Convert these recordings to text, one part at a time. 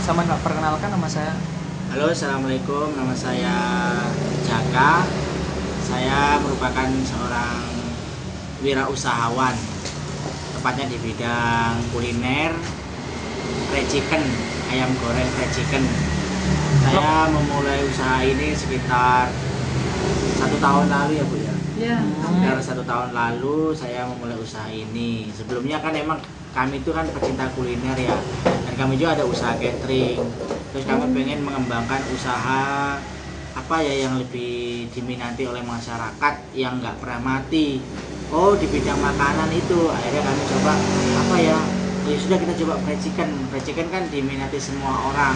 sama nggak perkenalkan nama saya. Halo, assalamualaikum. Nama saya Jaka. Saya merupakan seorang wirausahawan, tepatnya di bidang kuliner, fried chicken, ayam goreng fried chicken. Saya memulai usaha ini sekitar 1 tahun lalu ya Bu ya. Iya. Sekitar 1 tahun lalu saya memulai usaha ini. Sebelumnya kan emang kami itu kan pecinta kuliner ya, dan kami juga ada usaha catering. Terus kami pengen mengembangkan usaha apa ya yang lebih diminati oleh masyarakat yang nggak pernah mati. Oh, di bidang makanan itu akhirnya kami coba apa ya? Ya sudah, kita coba fried chicken. Fried chicken kan diminati semua orang.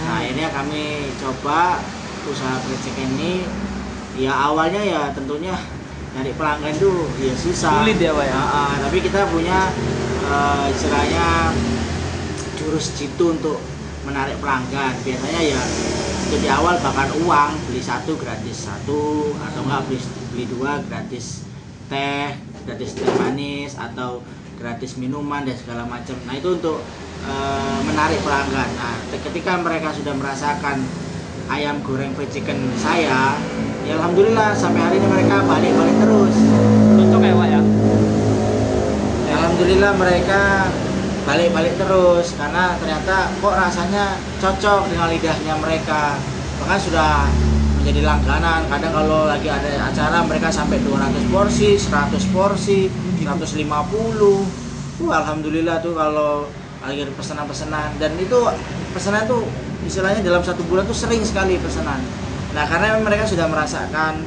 Nah, akhirnya kami coba usaha fried chicken ini. Ya awalnya ya tentunya dari pelanggan tuh ya susah. Sulit ya Pak ya. Tapi kita punya istilahnya jurus jitu untuk menarik pelanggan. Biasanya ya untuk di awal bakar uang, beli satu gratis satu, atau enggak beli dua gratis teh, gratis teh manis, atau gratis minuman dan segala macam. Nah itu untuk menarik pelanggan. Nah ketika mereka sudah merasakan ayam goreng fried chicken saya, ya alhamdulillah sampai hari ini mereka balik-balik terus. Cocok ya Pak ya. Alhamdulillah mereka balik-balik terus karena ternyata kok rasanya cocok dengan lidahnya mereka. Bahkan sudah menjadi langganan. Kadang kalau lagi ada acara mereka sampai 200 porsi, 100 porsi, 150. Alhamdulillah tuh kalau lagi ada pesanan-pesanan, dan itu pesanan tuh istilahnya dalam 1 bulan tuh sering sekali pesanan. Nah karena mereka sudah merasakan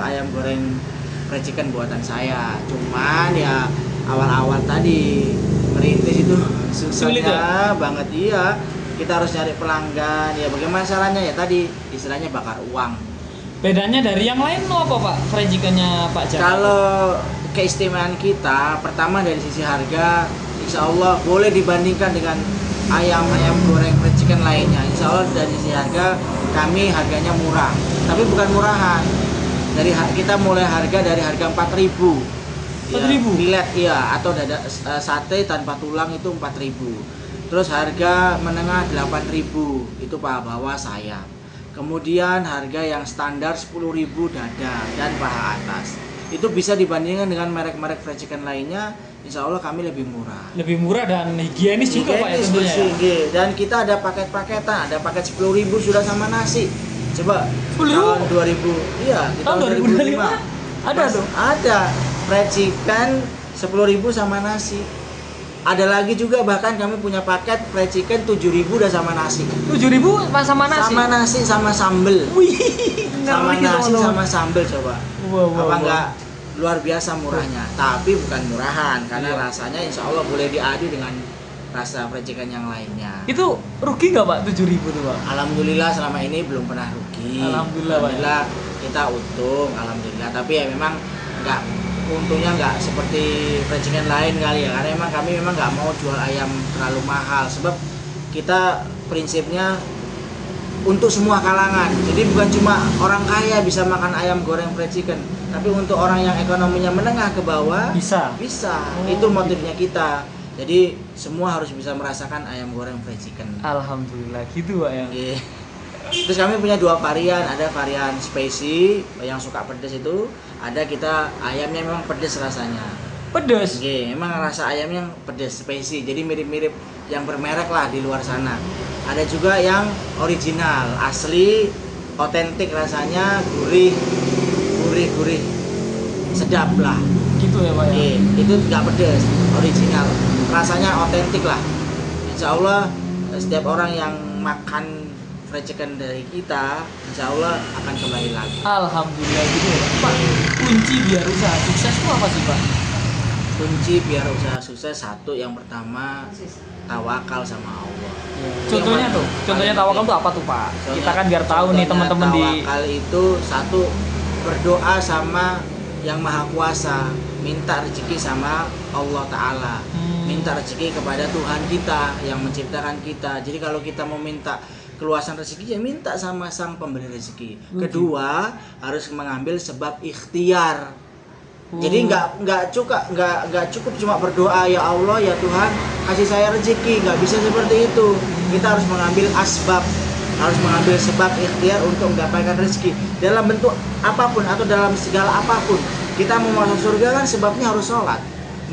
ayam goreng fried chicken buatan saya. Cuman ya awal-awal tadi merintis itu susahnya ya? banget. Iya, kita harus nyari pelanggan. Ya bagaimana caranya ya tadi istilahnya bakar uang. Bedanya dari yang lain tuh apa Pak? Fried chickennya Pak Jaka? Kalau keistimewaan kita pertama dari sisi harga, insya Allah boleh dibandingkan dengan ayam goreng fried chicken lainnya. Insya Allah dari sisi harga kami harganya murah, tapi bukan murahan. Kita mulai harga dari harga 4.000. 4.000? Filet iya, atau dada sate tanpa tulang itu 4.000. Terus harga menengah 8.000 itu paha bawah sayap. Kemudian harga yang standar 10.000 dada dan paha atas. Itu bisa dibandingkan dengan merek-merek fried chicken lainnya. Insya Allah kami lebih murah. Lebih murah dan higienis juga Pak ya tentunya ya. Dan kita ada paket-paketan, ada paket 10.000 sudah sama nasi. Coba 10.000? tahun 2000, iya di Tahun 2025 ada tuh. Ada fried chicken 10.000 sama nasi. Ada lagi juga bahkan kami punya paket fried chicken 7.000 udah sama nasi. 7.000 sama nasi? Sama nasi sama sambel. Wih, Sama ngeri nasi teman-teman. sama sambel coba. Apa enggak luar biasa murahnya? Tapi bukan murahan karena Iya. rasanya insya Allah boleh diadu dengan rasa fried chicken yang lainnya. Itu rugi nggak Pak 7.000 tuh Pak? Alhamdulillah selama ini belum pernah rugi. Alhamdulillah, kita untung, alhamdulillah. Tapi ya memang nggak, untungnya nggak seperti fried chicken lain kali ya. Karena memang kami memang nggak mau jual ayam terlalu mahal. Sebab kita prinsipnya untuk semua kalangan. Jadi bukan cuma orang kaya bisa makan ayam goreng fried chicken, tapi untuk orang yang ekonominya menengah ke bawah Bisa. Oh, itu motifnya kita. Jadi semua harus bisa merasakan ayam goreng fried chicken. Alhamdulillah gitu Pak ya. Oke. Terus kami punya 2 varian, ada varian spicy yang suka pedas itu, ada kita ayamnya memang pedas rasanya. Pedes. Oke, memang rasa ayamnya pedas spicy, jadi mirip-mirip yang bermerek lah di luar sana. Ada juga yang original, asli, otentik rasanya, gurih, sedap lah. Gitu ya Pak ya. Oke, itu nggak pedas, original, rasanya otentik lah. Insya Allah setiap orang yang makan fried chicken dari kita, insya Allah akan kembali lagi. Alhamdulillah gitu ya Pak. Kunci biar usaha sukses itu apa sih Pak? Kunci biar usaha sukses satu, yang pertama tawakal sama Allah. Contohnya tuh, contohnya tawakal tuh apa tuh Pak? Kita kan biar tahu nih teman-teman di tawakal itu satu, berdoa sama yang maha kuasa, minta rezeki sama Allah Ta'ala, minta rezeki kepada Tuhan kita yang menciptakan kita. Jadi kalau kita mau minta keluasan rezeki ya minta sama sang pemberi rezeki. Kedua, harus mengambil sebab ikhtiar. Jadi nggak cukup cuma berdoa, ya Allah ya Tuhan kasih saya rezeki, nggak bisa seperti itu. Kita harus mengambil asbab, harus mengambil sebab ikhtiar untuk mendapatkan rezeki dalam bentuk apapun atau dalam segala apapun. Kita mau masuk surga kan sebabnya harus sholat,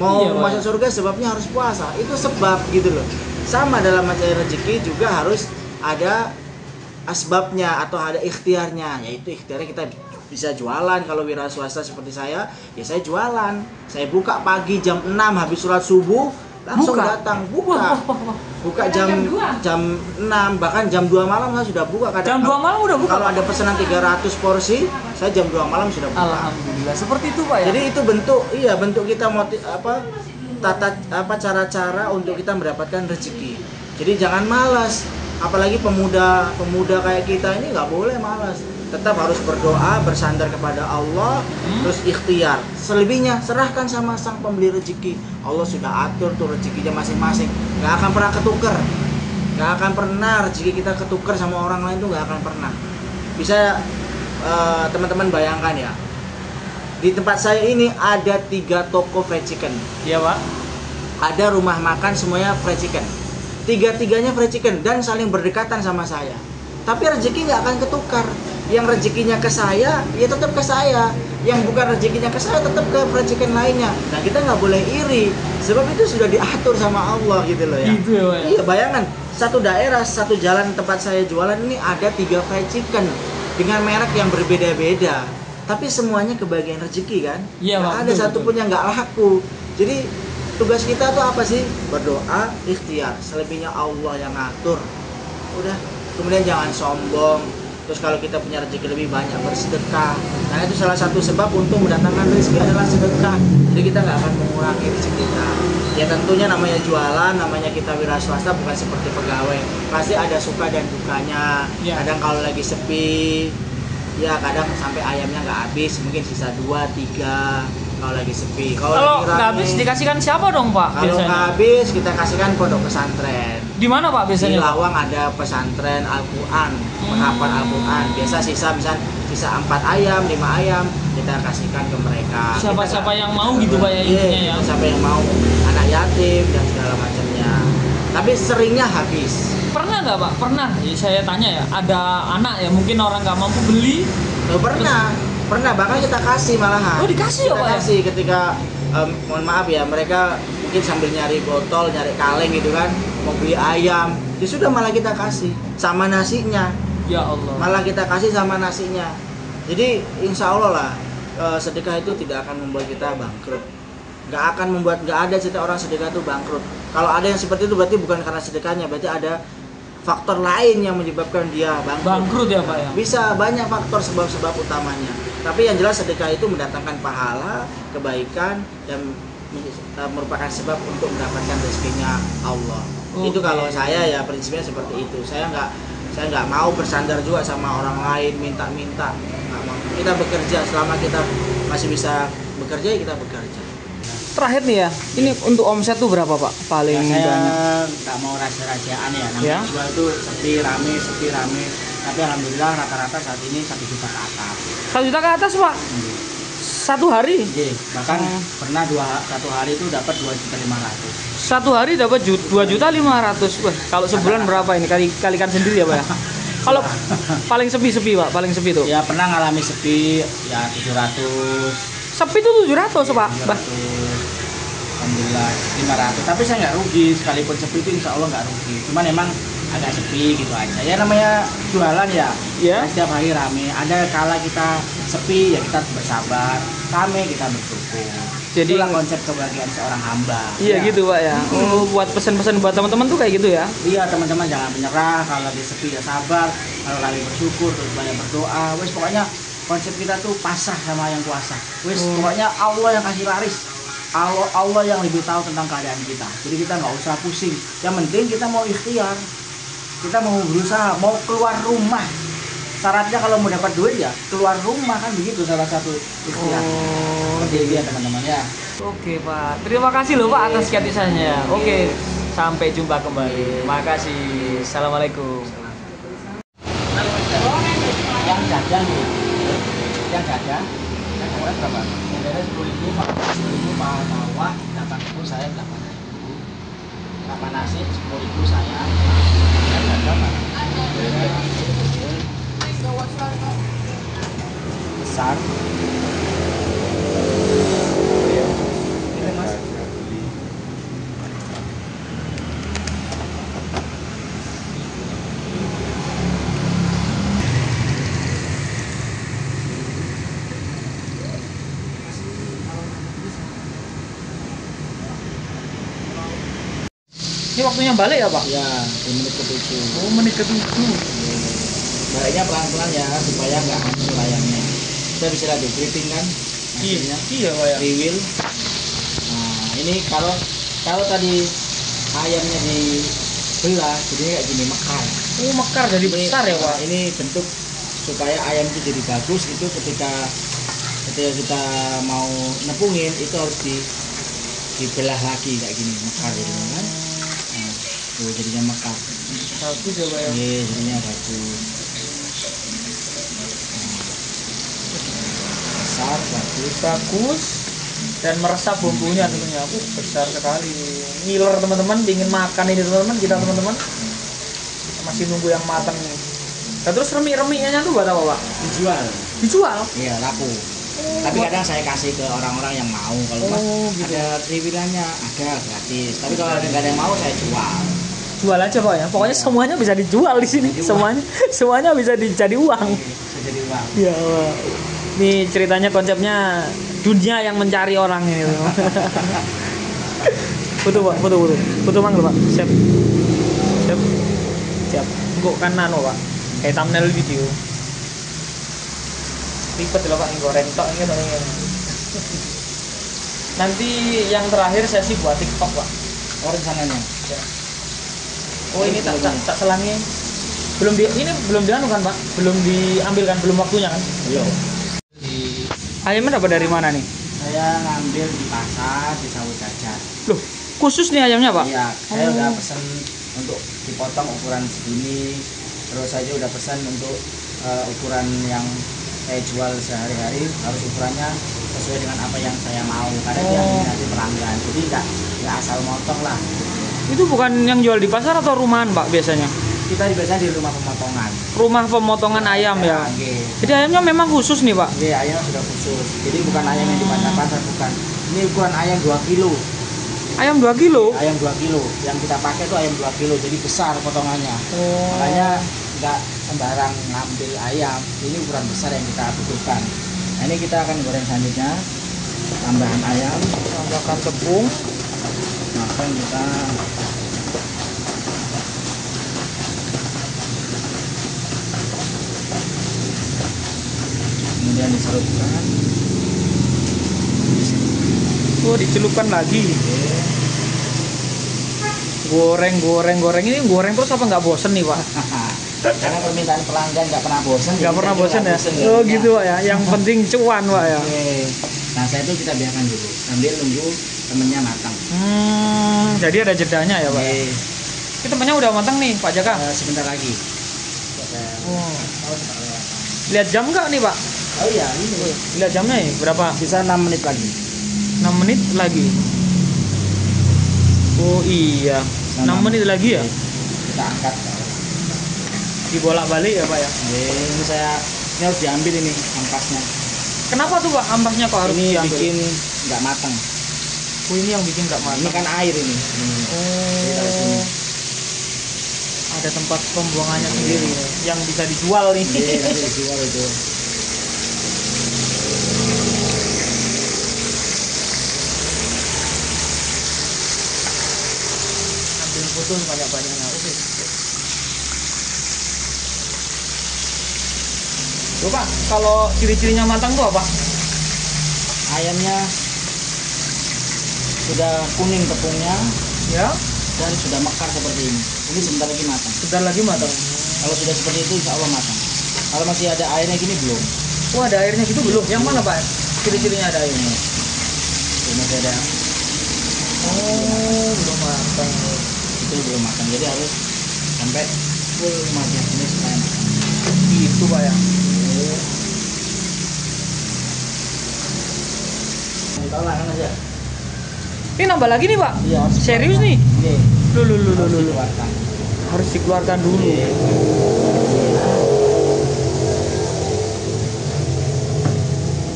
mau masuk surga sebabnya harus puasa, itu sebab gitu loh. Sama dalam mencari rezeki juga harus ada asbabnya atau ada ikhtiarnya, yaitu ikhtiarnya kita bisa jualan. Kalau wira swasta seperti saya, ya saya jualan. Saya buka pagi jam 6 habis sholat subuh langsung datang buka jam 6, bahkan jam 2 malam saya sudah buka. Jam 2 malam udah buka. Kalau ada pesanan 300 porsi, saya jam 2 malam sudah buka. Alhamdulillah, seperti itu Pak ya. Jadi itu bentuk kita cara-cara untuk kita mendapatkan rezeki. Jadi jangan malas, apalagi pemuda kayak kita ini nggak boleh malas. Tetap harus berdoa, bersandar kepada Allah, terus ikhtiar. Selebihnya serahkan sama sang pembeli rezeki. Allah sudah atur tuh rezekinya masing-masing. Nggak akan pernah ketukar. Nggak akan pernah rezeki kita ketukar sama orang lain tuh nggak akan pernah. Bisa teman-teman bayangkan ya. Di tempat saya ini ada 3 toko fried chicken. Iya Pak. Ada rumah makan semuanya fried chicken. 3-tiganya fried chicken dan saling berdekatan sama saya. Tapi rezeki nggak akan ketukar. Yang rezekinya ke saya, ya tetap ke saya. Yang bukan rezekinya ke saya, tetap ke fried chicken lainnya. Nah kita nggak boleh iri, sebab itu sudah diatur sama Allah gitu loh ya. Gitu ya, Pak. Iya, bayangkan satu daerah, satu jalan tempat saya jualan ini ada 3 fried chicken dengan merek yang berbeda-beda. Tapi semuanya kebagian rezeki kan? Iya, Nggak Pak, ada betul, satupun yang nggak laku. Jadi tugas kita tuh apa sih? Berdoa, ikhtiar. Selebihnya Allah yang ngatur. Udah. Kemudian jangan sombong. Terus kalau kita punya rezeki lebih banyak, bersedekah. Karena itu salah satu sebab untuk mendatangkan rezeki adalah sedekah. Jadi kita nggak akan mengurangi rezeki kita. Ya tentunya namanya jualan, namanya kita wira swasta, bukan seperti pegawai. Pasti ada suka dan dukanya. Ya. Kadang kalau lagi sepi, ya kadang sampai ayamnya nggak habis, mungkin sisa 2-3 kalau lagi sepi. Kalau lagi nggak rame, habis dikasihkan siapa dong Pak? kalau Biasanya nggak habis kita kasihkan pondok pesantren. di mana Pak Di biasanya? Lawang ada pesantren Al-Quran, penghafal Al-Quran. Biasa sisa 4 ayam, 5 ayam kita kasihkan ke mereka. Siapa-siapa yang mau gitu Pak ya, intinya ya. Siapa yang mau, anak yatim dan segala macamnya. Tapi seringnya habis. Pernah nggak Pak? Pernah. Ya, saya tanya ya. Ada anak ya mungkin orang nggak mampu beli. Pernah bahkan kita kasih malahan. Oh, dikasih ya, kita Pak, ya? kasih ketika mohon maaf ya, mereka mungkin sambil nyari botol, nyari kaleng gitu kan, mau beli ayam, ya sudah malah kita kasih sama nasinya. Ya Allah. Malah kita kasih sama nasinya. Jadi insya Allah lah sedekah itu tidak akan membuat kita bangkrut. Nggak ada cerita orang sedekah itu bangkrut. Kalau ada yang seperti itu berarti bukan karena sedekahnya, berarti ada faktor lain yang menyebabkan dia Bangkrut ya Pak ya. Bisa banyak faktor sebab-sebab utamanya. Tapi yang jelas sedekah itu mendatangkan pahala, kebaikan, dan merupakan sebab untuk mendapatkan rezekinya Allah. Itu kalau saya ya prinsipnya seperti itu. Saya nggak mau bersandar juga sama orang lain, minta-minta. Nggak mau. Kita bekerja, selama kita masih bisa bekerja, ya kita bekerja. Terakhir nih ya, ini untuk omset tuh berapa Pak? Paling Ya, saya banyak. nggak mau rahasia-rahasiaan ya. Namanya Ya. jual tuh sepi rame. Tapi alhamdulillah rata-rata saat ini 1 juta ke atas. 1 juta ke atas Pak? Satu hari? Oke, bahkan pernah satu hari itu dapat 2.500.000. Satu hari dapat 2.500.000. Wah, kalau sebulan berapa ini? Kalikan sendiri ya Pak ya? Kalau paling sepi Pak, paling sepi tuh. Ya pernah ngalami sepi ya 700. Sepi tuh 700 Pak. 700. Alhamdulillah 500. Tapi saya nggak rugi, sekalipun sepi itu insya Allah nggak rugi. Cuman emang agak sepi gitu aja. Ya namanya jualan ya. Ya. Setiap hari rame. Ada kala kita sepi ya kita bersabar. Rame kita bersyukur. Jadi itulah konsep kebahagiaan seorang hamba. Iya gitu Pak ya. Oh, buat pesan-pesan buat teman-teman tuh kayak gitu ya. Iya teman-teman jangan menyerah, kalau lagi sepi ya sabar, kalau lagi bersyukur terus banyak berdoa. Wes pokoknya konsep kita tuh pasrah sama yang kuasa. Wes pokoknya Allah yang kasih laris. Allah yang lebih tahu tentang keadaan kita. Jadi kita nggak usah pusing. Yang penting kita mau ikhtiar. Kita mau berusaha, mau keluar rumah. Syaratnya kalau mau dapat duit ya keluar rumah, kan begitu salah satu ikhtiar. Seperti itu ya teman-teman ya. Oke Pak, terima kasih loh Pak atas gratisannya. Oke, sampai jumpa kembali. Makasih. Assalamualaikum. Yang jajan nih, yang jajan kemarin berapa? Modelnya 10.000, Pak. 10.000 Pak bawah, 8.000 saya 8.000. Sama nasi 10.000 saya. Harga mana? Besar. Ini Mas. Ini waktunya balik ya Pak? Ya, di menit ke-7. Oh, menit ke-7. Baliknya pelan-pelan ya, supaya nggak hancur layarnya. Kita bisa lihat tuh, gripping kan? Hasilnya. Iya Pak ya. Rewill. Nah, ini kalau tadi ayamnya dibelah, jadinya kayak gini, mekar. Oh, mekar jadi besar ya Pak? Ini bentuk supaya ayam itu jadi bagus, itu ketika kita mau nepungin, itu harus dibelah lagi kayak gini, mekar jadinya kan? Nah, tuh jadinya mekar. Bagus ya Pak ya. Iya, jadinya bagus. Besar, Bagus dan meresap bumbunya tentunya. Besar sekali. Ngiler teman-teman, ingin makan ini teman-teman, kita teman-teman. Masih nunggu yang matang nih. Nah, terus remik-remiknya tuh buat apa Pak? dijual. Dijual? Iya, laku. Tapi kadang saya kasih ke orang-orang yang mau. Kalau Mas gitu. ada rewillannya, ada gratis. Tapi kalau nggak ada yang mau, saya jual. Jual aja Pak ya. Pokoknya Iya. semuanya bisa dijual di sini. Dijual. Semuanya bisa jadi uang. Bisa jadi uang. Ya Allah. Ini ceritanya konsepnya dunia yang mencari orang ini. Foto Pak, foto mangga Pak. Siap. Kok kan nano Pak. Kayak thumbnail video. Ribet loh Pak, goreng tok ini. Nanti yang terakhir sesi buat TikTok Pak. Oh, rencananya. Ya. Oh ini tak selangi. Ini belum dianu kan Pak? Belum diambil kan? Belum waktunya kan? Belum. Ayamnya dapat dari mana nih? Saya ngambil di pasar di Sawit Jajar. Loh, khusus nih ayamnya Pak? Iya, saya udah pesen untuk dipotong ukuran segini. Terus saya udah pesan untuk ukuran yang saya jual sehari-hari harus ukurannya sesuai dengan apa yang saya mau karena dia nanti pelanggan. Jadi nggak asal motong lah. Itu bukan yang jual di pasar atau rumahan Pak biasanya? Kita biasanya di rumah pemotongan. Rumah pemotongan ayam ya. Oke. Jadi ayamnya memang khusus nih Pak? Iya, ayam sudah khusus. Jadi bukan ayam yang di pasar-pasar, bukan. Ini ukuran ayam 2 kilo. Ayam 2 kilo? Ayam 2 kilo. Yang kita pakai itu ayam 2 kilo, jadi besar potongannya. Oh. Makanya nggak sembarang ngambil ayam. Ini ukuran besar yang kita butuhkan. Nah, ini kita akan goreng selanjutnya. Tambahan ayam. Tambahkan tepung. Makan kita kemudian diserupkan. Oh, dicelupkan lagi. Goreng ini goreng terus apa nggak bosen nih Pak? Karena permintaan pelanggan nggak pernah bosan. Nggak pernah bosen ya? Oh gitu Pak ya. Yang penting cuan Pak ya. Oke. Nah, saya itu kita biarkan dulu sambil nunggu temennya matang. Jadi ada jedanya ya Pak. Oke. Ini temennya udah matang nih Pak Jaka. Sebentar lagi. Oh. Lihat jam nggak nih Pak? Oh iya, ini Lihat jamnya ya berapa? bisa 6 menit lagi. 6 menit lagi. Oh iya. 6 menit lagi ya? Kita angkat. Dibolak-balik ya Pak ya? Ini harus diambil ini ampasnya. Kenapa tuh Pak ampasnya kok harus Ini diambil? bikin nggak matang. Oh ini yang bikin nggak matang. Ini kan air ini. Jadi taruh sini. Ada tempat pembuangannya sendiri yang bisa dijual nih. Iya, nanti dijual itu. Ambil foto banyak-banyaknya. Oke. Tuh Pak, kalau ciri-cirinya matang tuh apa? Ayamnya sudah kuning tepungnya Ya, dan sudah mekar seperti ini. Ini sebentar lagi matang. sebentar lagi matang. Kalau sudah seperti itu insya Allah matang. Kalau masih ada airnya gini belum. Oh ada airnya gitu belum? Yang mana Pak? Ciri-cirinya ada airnya. Ini masih ada. Oh belum matang. Itu belum matang. Jadi harus sampai full 15 menit supaya matang. Gitu Pak ya. ditolak kan aja. Ini nambah lagi nih, Pak? Iya. Serius nih? Iya. Lu. Keluarkan. Harus dikeluarkan dulu. Iya.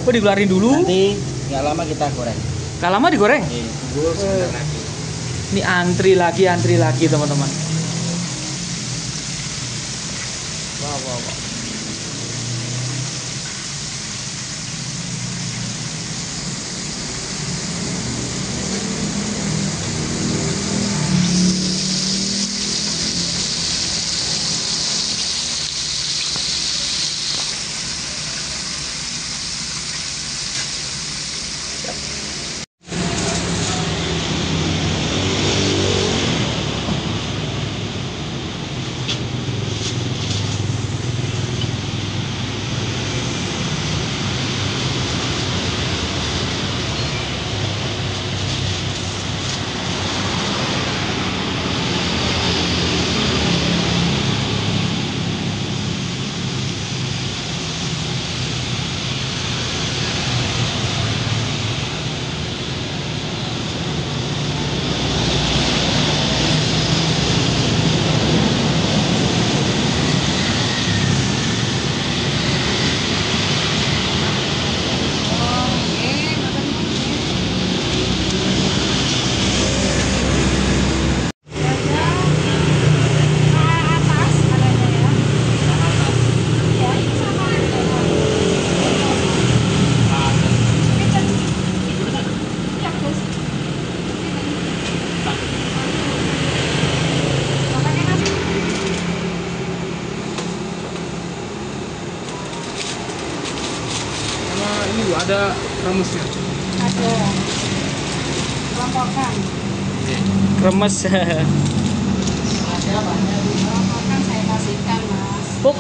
Oh, dikeluarin dulu. Nanti nggak lama kita goreng. Gak lama digoreng. Iya. Tunggu sebentar lagi. Ini antri lagi teman-teman. Wah. Ini Bu, ada remusnya. Ada kelompokan. Kremes. Kelompokan saya kasihkan, Mas. Bu,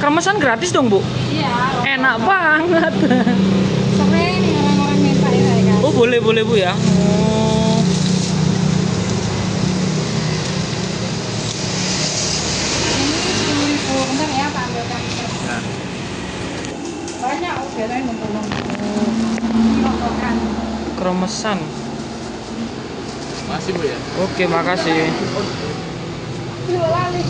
kremesan gratis dong, Bu? Iya. Enak banget. Sering orang-orang minta ya saya kasih. Oh, boleh Bu ya. Oh. Ini 10.000. Bentar ya, Pak ambilkan. Nah. Banyak, biasanya numpuk-numpuk. Ini kelompokan. Kremesan. Masih Bu ya. Oke, makasih. Dua lali.